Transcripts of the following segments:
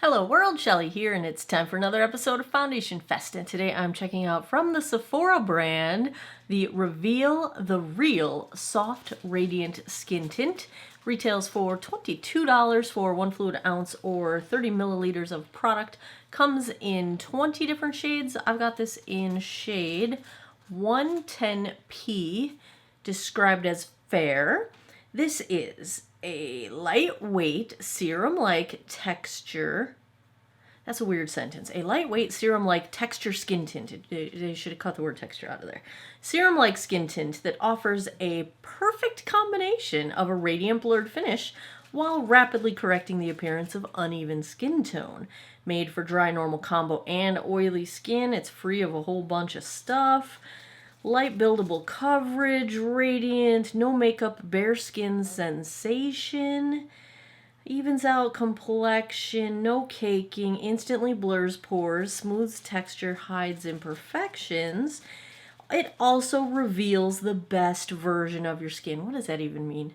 Hello world, Shelly here, and it's time for another episode of Foundation Fest. And today I'm checking out from the Sephora brand, the Reveal the Real Soft Radiant Skin Tint. Retails for $22 for 1 fluid ounce or 30 milliliters of product. Comes in 20 different shades. I've got this in shade 110P, described as fair. This is a lightweight serum-like texture. That's a weird sentence. A lightweight serum-like texture skin tint. They should have cut the word texture out of there. Serum-like skin tint that offers a perfect combination of a radiant blurred finish while rapidly correcting the appearance of uneven skin tone. Made for dry, normal, combo, and oily skin. It's free of a whole bunch of stuff. Light buildable coverage, radiant, no makeup, bare skin sensation, evens out complexion, no caking, instantly blurs pores, smooths texture, hides imperfections. It also reveals the best version of your skin. What does that even mean?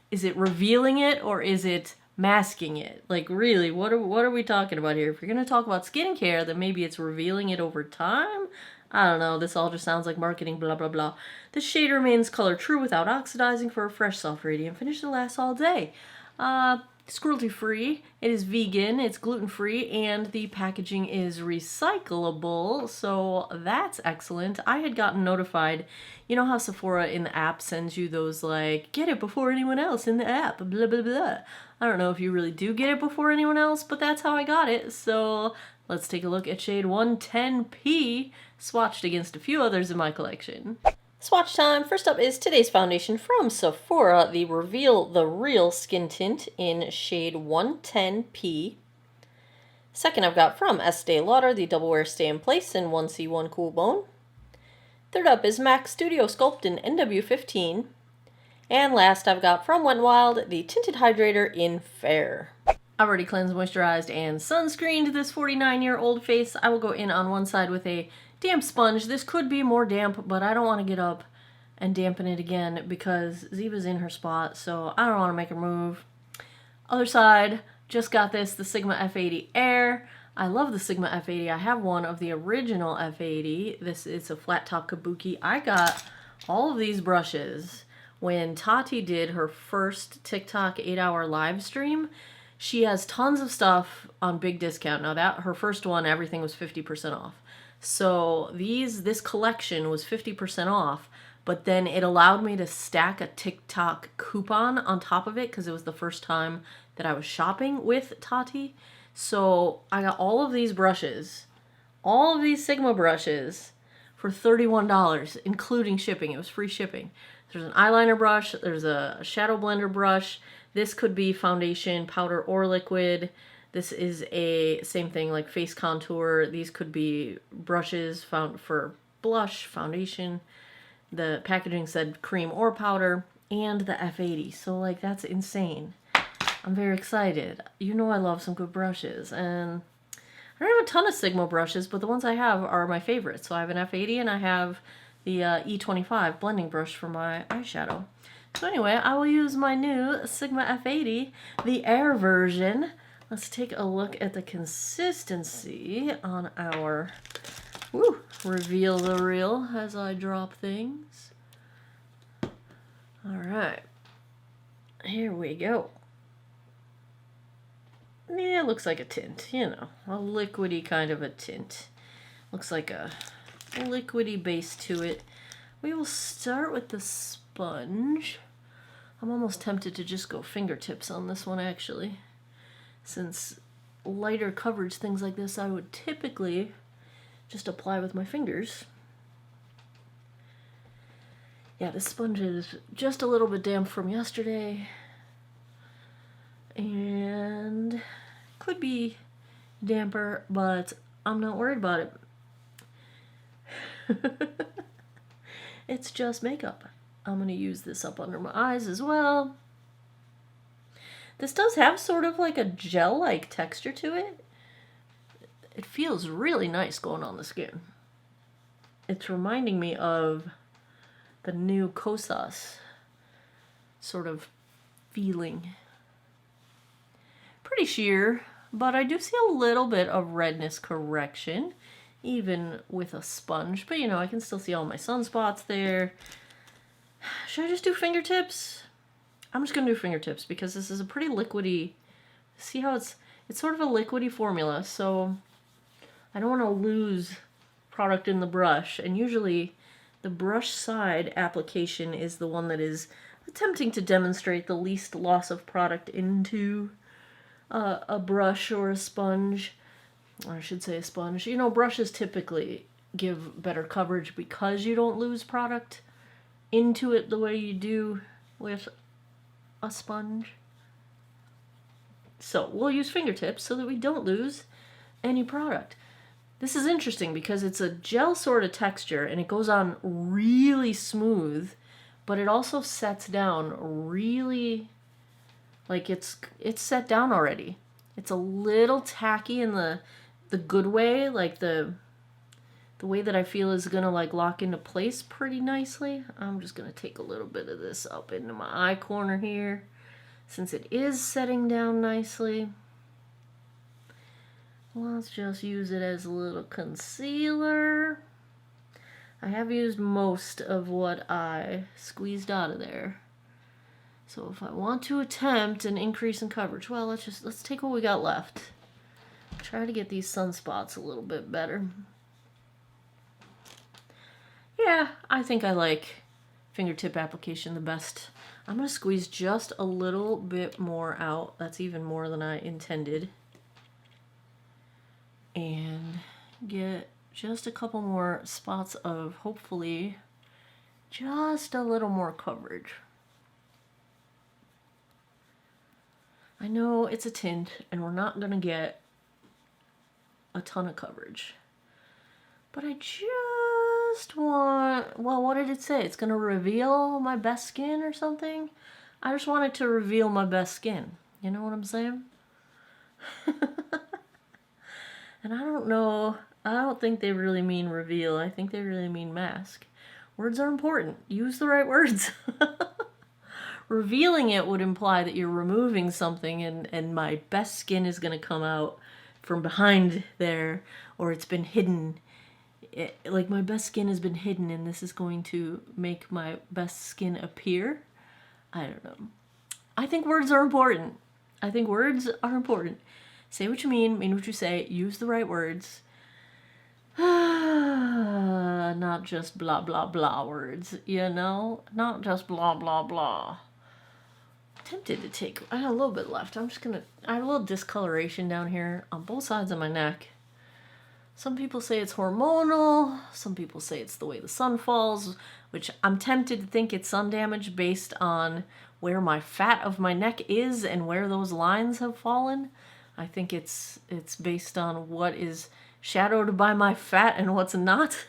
Is it revealing it or is it masking it? Like, really, what are we talking about here? If you're going to talk about skincare, then maybe it's revealing it over time. I don't know. This all just sounds like marketing, blah, blah, blah. The shade remains color true without oxidizing for a fresh, soft, radiant finish that lasts all day. It's cruelty-free, it is vegan, it's gluten-free, and the packaging is recyclable, so that's excellent. I had gotten notified, you know how Sephora in the app sends you those, like, get it before anyone else in the app, blah, blah, blah. I don't know if you really do get it before anyone else, but that's how I got it, so let's take a look at shade 110P, swatched against a few others in my collection. Swatch time. First up is today's foundation from Sephora, the Reveal the Real Skin Tint in shade 110P. Second I've got from Estee Lauder, the Double Wear Stay in Place in 1C1 Cool Bone. Third up is MAC Studio Sculpt in NW15. And last I've got from Wet n Wild, the Tinted Hydrator in Fair. I've already cleansed, moisturized, and sunscreened this 49-year-old face. I will go in on one side with a damp sponge. This could be more damp, but I don't want to get up and dampen it again because Ziva's in her spot, so I don't want to make her move. Other side, just got this, the Sigma F80 Air. I love the Sigma F80. I have one of the original F80. This is a flat top kabuki. I got all of these brushes when Tati did her first TikTok 8-hour live stream. She has tons of stuff on big discount. Now that her first one, everything was 50% off. So this collection was 50% off, but then it allowed me to stack a TikTok coupon on top of it because it was the first time that I was shopping with Tati. So I got all of these brushes, all of these Sigma brushes for $31, including shipping. It was free shipping. There's an eyeliner brush, there's a shadow blender brush. This could be foundation, powder, or liquid. This is a same thing like face contour. These could be brushes found for blush, foundation. The packaging said cream or powder, and the F80. So like that's insane. I'm very excited. You know I love some good brushes, and I don't have a ton of Sigma brushes, but the ones I have are my favorites. So I have an F80 and I have the E25 blending brush for my eyeshadow. So anyway, I will use my new Sigma F80, the Air version. Let's take a look at the consistency on our Reveal the Real as I drop things. All right, here we go. Yeah, it looks like a tint, you know, a liquidy kind of a tint. Looks like a liquidy base to it. We will start with the sponge. I'm almost tempted to just go fingertips on this one actually. Since lighter coverage, things like this, I would typically just apply with my fingers. Yeah, this sponge is just a little bit damp from yesterday. And could be damper, but I'm not worried about it. It's just makeup. I'm going to use this up under my eyes as well. This does have sort of like a gel-like texture to it. It feels really nice going on the skin. It's reminding me of the new Kosas sort of feeling. pretty sheer, but I do see a little bit of redness correction, even with a sponge. But you know, I can still see all my sunspots there. Should I just do fingertips? I'm just gonna do fingertips because this is a pretty liquidy. See how it's sort of a liquidy formula, so I don't want to lose product in the brush. And usually the brush side application is the one that is attempting to demonstrate the least loss of product into a brush or a sponge, or I should say a sponge. You know, brushes typically give better coverage because you don't lose product into it the way you do with a sponge. So we'll use fingertips so that we don't lose any product. This is interesting because it's a gel sort of texture and it goes on really smooth, but it also sets down really, like it's set down already. It's a little tacky in the good way, like the way that I feel is gonna like lock into place pretty nicely. I'm just gonna take a little bit of this up into my eye corner here, since it is setting down nicely. Let's just use it as a little concealer. I have used most of what I squeezed out of there. So if I want to attempt an increase in coverage, well, let's take what we got left. Try to get these sunspots a little bit better. Yeah, I think I like fingertip application the best. I'm going to squeeze just a little bit more out. That's even more than I intended. And get just a couple more spots of, hopefully, just a little more coverage. I know it's a tint, and we're not going to get a ton of coverage. But I just want, well, what did it say? It's going to reveal my best skin or something? I just want it to reveal my best skin. You know what I'm saying? And I don't know, I don't think they really mean reveal. I think they really mean mask. Words are important. Use the right words. Revealing it would imply that you're removing something and my best skin is going to come out from behind there, or it's been hidden. Like my best skin has been hidden and this is going to make my best skin appear. I don't know. I think words are important. I think words are important. Say what you mean what you say, use the right words. Not just blah, blah, blah words, you know? Not just blah, blah, blah. Tempted to take, I have a little bit left. I have a little discoloration down here on both sides of my neck. Some people say it's hormonal. Some people say it's the way the sun falls, which I'm tempted to think it's sun damage based on where my fat of my neck is and where those lines have fallen. I think it's based on what is shadowed by my fat and what's not.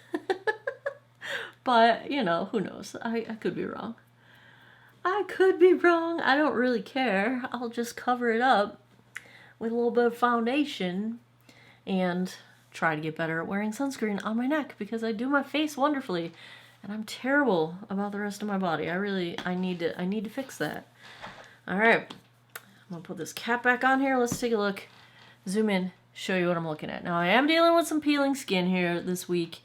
But, you know, who knows? I could be wrong. I could be wrong. I don't really care. I'll just cover it up with a little bit of foundation and try to get better at wearing sunscreen on my neck because I do my face wonderfully and I'm terrible about the rest of my body. I need to fix that. All right. I'm gonna put this cap back on here. Let's take a look. Zoom in, show you what I'm looking at. Now I am dealing with some peeling skin here this week.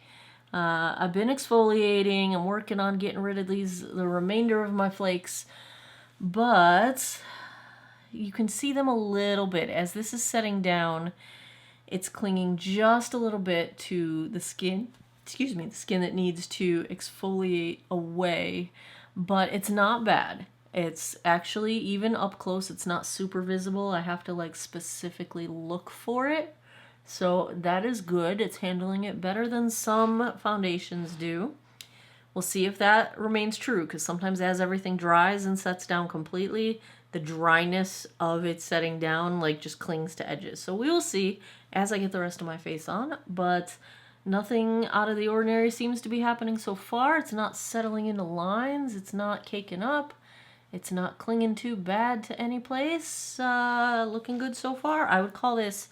I've been exfoliating. I'm working on getting rid of the remainder of my flakes, but you can see them a little bit as this is setting down. It's clinging just a little bit to the skin. Excuse me, the skin that needs to exfoliate away, but it's not bad. It's actually, even up close, it's not super visible. I have to like specifically look for it. So that is good. It's handling it better than some foundations do. We'll see if that remains true, because sometimes as everything dries and sets down completely, the dryness of it setting down like just clings to edges. So we will see as I get the rest of my face on, but nothing out of the ordinary seems to be happening so far. It's not settling into lines. It's not caking up. It's not clinging too bad to any place. Looking good so far. I would call this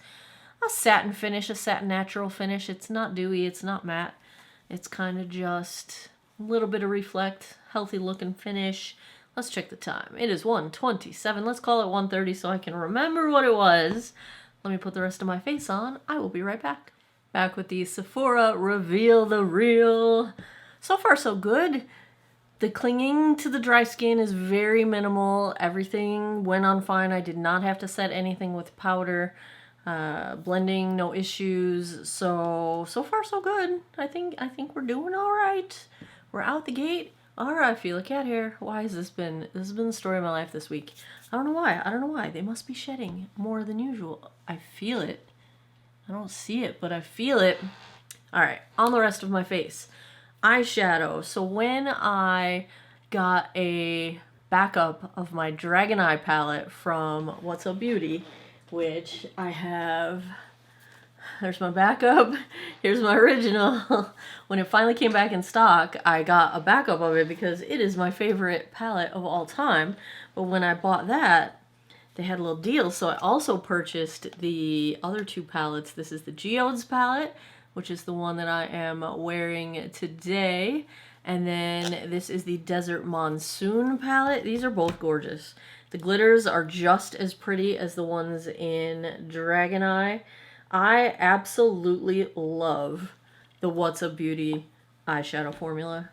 a satin finish, a satin natural finish. It's not dewy, it's not matte. It's kind of just a little bit of reflect, healthy looking finish. Let's check the time. It is 1:27. Let's call it 1:30 so I can remember what it was. Let me put the rest of my face on. I will be right back. Back with the Sephora Reveal the Real. So far, so good. The clinging to the dry skin is very minimal. Everything went on fine. I did not have to set anything with powder. Blending, no issues. So far, so good. I think we're doing all right. We're out the gate. All right, I feel a cat hair. Why has this been the story of my life this week? I don't know why. They must be shedding more than usual. I feel it. I don't see it, but I feel it. All right, on the rest of my face. Eyeshadow. So when I got a backup of my Dragon Eye palette from What's Up Beauty, which I have... There's my backup. Here's my original. When it finally came back in stock, I got a backup of it because it is my favorite palette of all time. But when I bought that, they had a little deal. So I also purchased the other two palettes. This is the Geodes palette, which is the one that I am wearing today. And then this is the Desert Monsoon palette. These are both gorgeous. The glitters are just as pretty as the ones in Dragon Eye. I absolutely love the What's Up Beauty eyeshadow formula.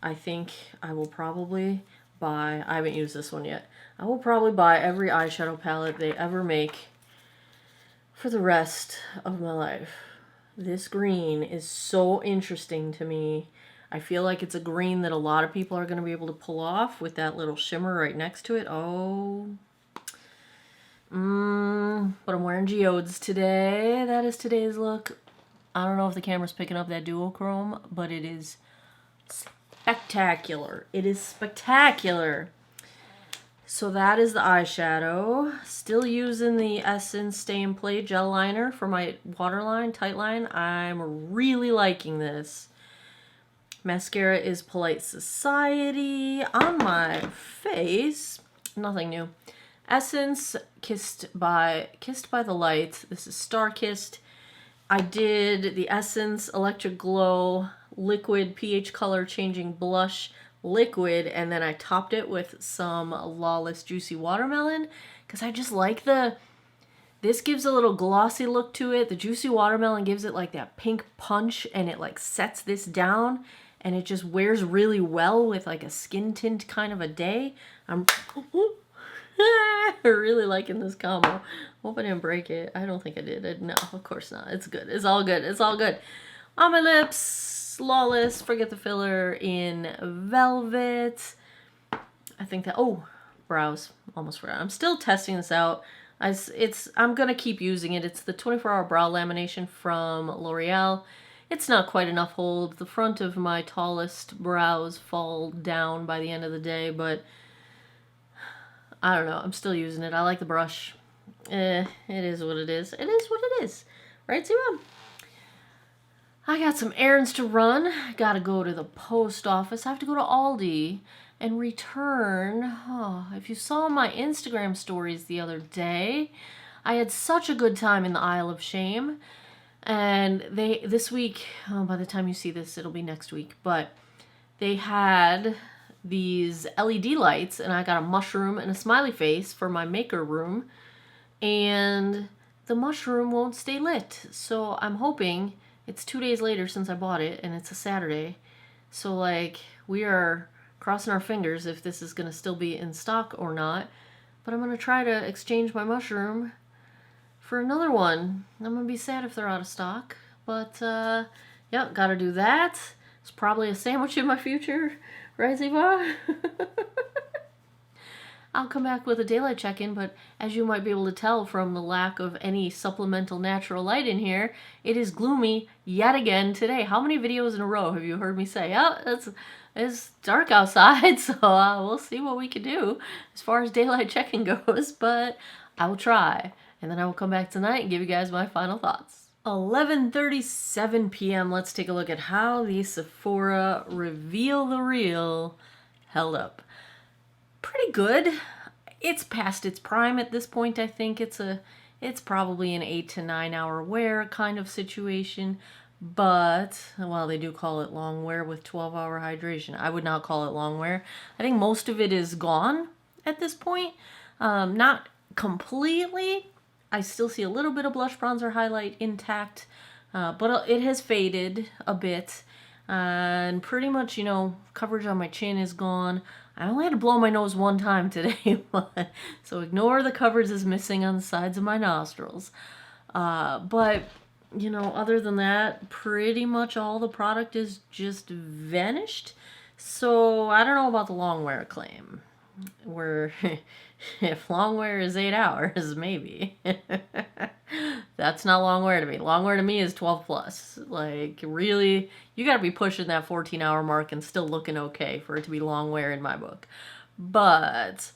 I think I will probably buy, I haven't used this one yet, I will probably buy every eyeshadow palette they ever make for the rest of my life. This green is so interesting to me. I feel like it's a green that a lot of people are going to be able to pull off with that little shimmer right next to it. Oh, but I'm wearing Geodes today. That is today's look. I don't know if the camera's picking up that duochrome, but it is spectacular. It is spectacular. So that is the eyeshadow. Still using the Essence Stay in Play gel liner for my waterline, tight line. I'm really liking this. Mascara is Polite Society. On my face, nothing new. Essence Kissed by the Light. This is Star Kissed. I did the Essence Electric Glow Liquid pH Color Changing Blush Liquid, and then I topped it with some Lawless Juicy Watermelon because I just like this gives a little glossy look to it. The Juicy Watermelon gives it like that pink punch, and it like sets this down, and it just wears really well with like a skin tint kind of a day. I'm really liking this combo. Hope I didn't break it. I don't think I did. No, of course not. It's good. It's all good. It's all good. On my lips, Lawless Forget the Filler in Velvet. I think that... Oh, brows. Almost forgot. I'm still testing this out. I'm going to keep using it. It's the 24-hour brow lamination from L'Oreal. It's not quite enough hold. The front of my tallest brows fall down by the end of the day, but... I don't know. I'm still using it. I like the brush. It is what it is. It is what it is. Right, Ziva? I got some errands to run. Gotta go to the post office. I have to go to Aldi and return. Oh, if you saw my Instagram stories the other day, I had such a good time in the Isle of Shame. And this week, by the time you see this, it'll be next week, but they had these LED lights, and I got a mushroom and a smiley face for my maker room, and the mushroom won't stay lit. So I'm hoping, it's 2 days later since I bought it, and it's a Saturday, so like we are crossing our fingers if this is going to still be in stock or not, but I'm going to try to exchange my mushroom for another one. I'm going to be sad if they're out of stock, but yep, gotta do that. It's probably a sandwich in my future. Right, Ziva? I'll come back with a daylight check-in, but as you might be able to tell from the lack of any supplemental natural light in here, it is gloomy yet again today. How many videos in a row have you heard me say, oh, it's dark outside, so we'll see what we can do as far as daylight check-in goes, but I will try. And then I will come back tonight and give you guys my final thoughts. 11:37 p.m. Let's take a look at how the Sephora Reveal the Real held up. Pretty good. It's past its prime at this point. I think it's probably an 8 to 9 hour wear kind of situation, But, well, they do call it long wear with 12-hour hydration. I would not call it long wear. I think most of it is gone at this point. Not completely. I still see a little bit of blush bronzer highlight intact, but it has faded a bit. And pretty much, you know, coverage on my chin is gone. I only had to blow my nose one time today, so ignore the coverage is missing on the sides of my nostrils. But, you know, other than that, pretty much all the product is just vanished. So I don't know about the long wear claim. Where if long wear is 8 hours, maybe. That's not long wear to me. Long wear to me is 12 plus. Like, really, you got to be pushing that 14-hour mark and still looking okay for it to be long wear in my book. But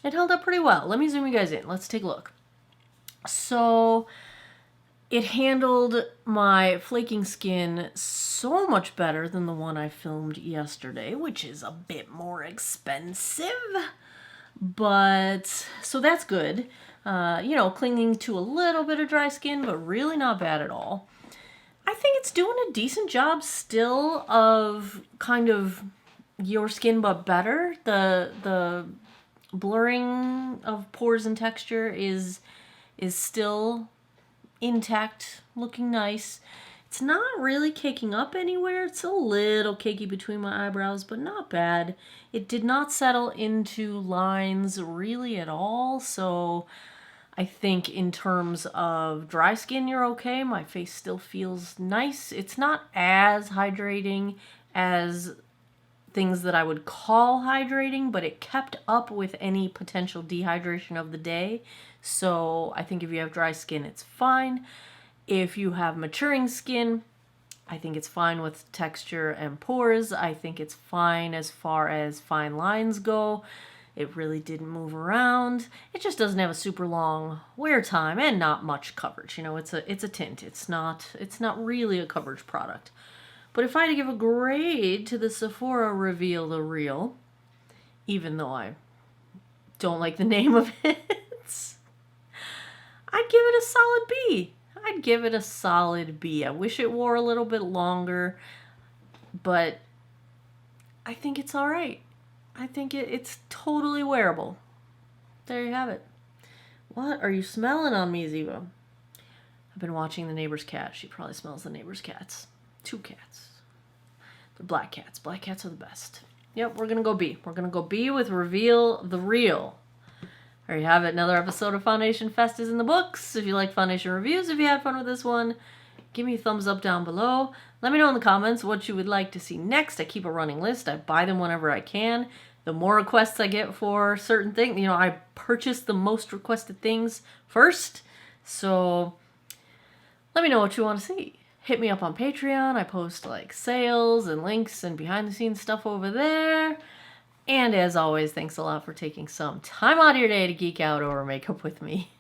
it held up pretty well. Let me zoom you guys in. Let's take a look. So it handled my flaking skin so much better than the one I filmed yesterday, which is a bit more expensive. But, so that's good. You know, clinging to a little bit of dry skin, but really not bad at all. I think it's doing a decent job still of kind of your skin, but better. The blurring of pores and texture is still intact, looking nice. It's not really caking up anywhere. It's a little cakey between my eyebrows, but not bad. It did not settle into lines really at all, so I think in terms of dry skin, you're okay. My face still feels nice. It's not as hydrating as things that I would call hydrating, but it kept up with any potential dehydration of the day. So I think if you have dry skin, it's fine. If you have maturing skin, I think it's fine with texture and pores. I think it's fine as far as fine lines go. It really didn't move around. It just doesn't have a super long wear time and not much coverage. You know, it's a tint. It's not really a coverage product. But if I had to give a grade to the Sephora Reveal the Real, even though I don't like the name of it, I'd give it a solid B. I'd give it a solid B. I wish it wore a little bit longer, but I think it's all right. I think it's totally wearable. There you have it. What are you smelling on me, Ziva? I've been watching the neighbor's cat. She probably smells the neighbor's cats. 2 cats. They're black cats. Black cats are the best. Yep, we're going to go B. We're going to go B with Reveal the Real. There you have it. Another episode of Foundation Fest is in the books. If you like foundation reviews, if you had fun with this one, give me a thumbs up down below. Let me know in the comments what you would like to see next. I keep a running list. I buy them whenever I can. The more requests I get for certain things, you know, I purchase the most requested things first. So let me know what you want to see. Hit me up on Patreon. I post like sales and links and behind the scenes stuff over there. And as always, thanks a lot for taking some time out of your day to geek out over makeup with me.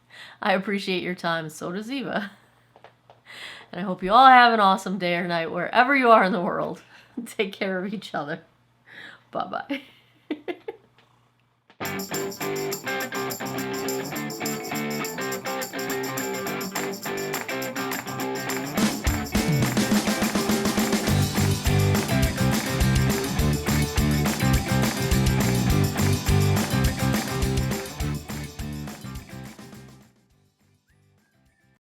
I appreciate your time, so does Ziva. And I hope you all have an awesome day or night wherever you are in the world. Take care of each other. Bye-bye.